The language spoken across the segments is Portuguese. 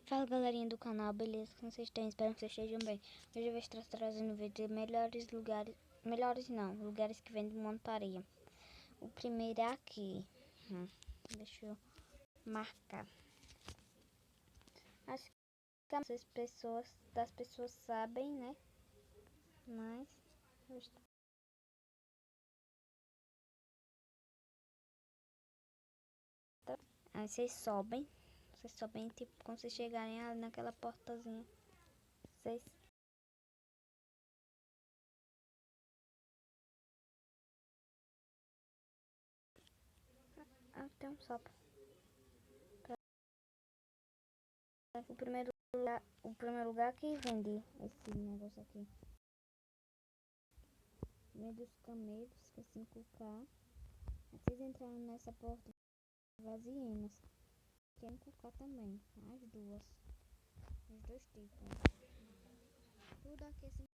Fala galerinha do canal, beleza? Como vocês estão? Espero que vocês estejam bem. Hoje eu vou estar trazendo um vídeo de lugares que vendem montaria. O primeiro é aqui. Deixa eu marcar. Acho que das pessoas sabem, né? Mas aí vocês sobem tipo, quando vocês chegarem ali naquela portazinha, vocês tem um sopro. O primeiro lugar que vende esse negócio aqui. Meio dos camelos, que é 5K. Vocês entraram nessa porta vazienas. Que é 5K também. As duas. Os dois tipos. Tudo aqui é 5K.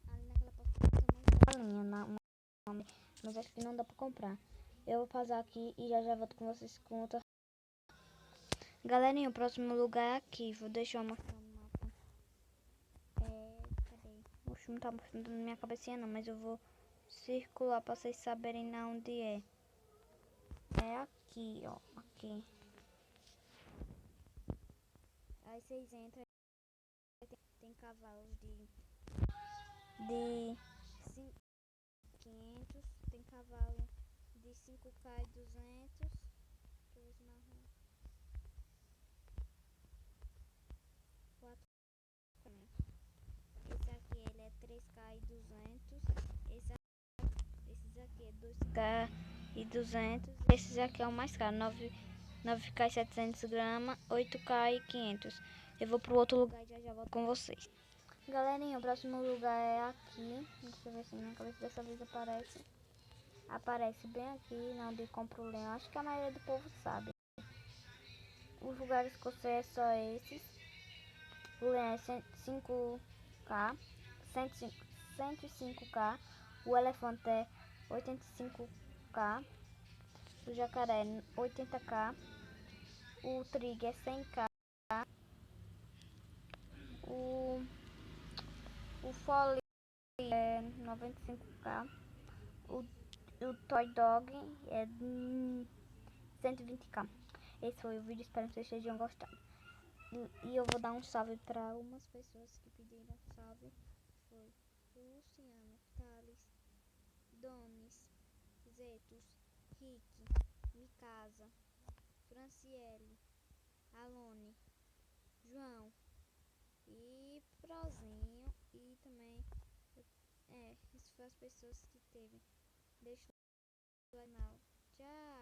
Ali naquela porta tem uma galinha. Mas acho que não dá pra comprar. Eu vou passar aqui e já volto com vocês com outra. Galerinha, o próximo lugar é aqui. Vou deixar eu mostrar no mapa. Cadê? Oxe, não tá mostrando na minha cabecinha não, mas eu vou circular pra vocês saberem onde é. É aqui, ó. Aqui. Aí vocês entram. Tem cavalos de 500. Tem cavalo de 5K e 200. Deixa eu ver se marrom. 4. Esse aqui ele é 3K e 200. Esses aqui é 2K e 200. Esses aqui é o mais caro, 9K e 700 gramas, 8K e 500. Eu vou pro outro lugar e já volto com vocês. Galerinha, o próximo lugar é aqui. Deixa eu ver se minha cabeça dessa vez aparece. Aparece bem aqui, onde compro o leão. Acho que a maioria do povo sabe. Os lugares que eu sei é só esses. O leão é 5K, 105K. O elefante é 85K. O jacaré é 80K. O tigre é 100K. O fole é 95K. O toy dog é 120K. Esse foi o vídeo, espero que vocês tenham gostado. E eu vou dar um salve para umas pessoas que pediram salve. Foi o Luciano, Thales, Donis, Zetos, Rick, Micasa, Franciele, Alone, João e Prozinho. E também essas foram as pessoas que teve. Deixa o canal. Tchau.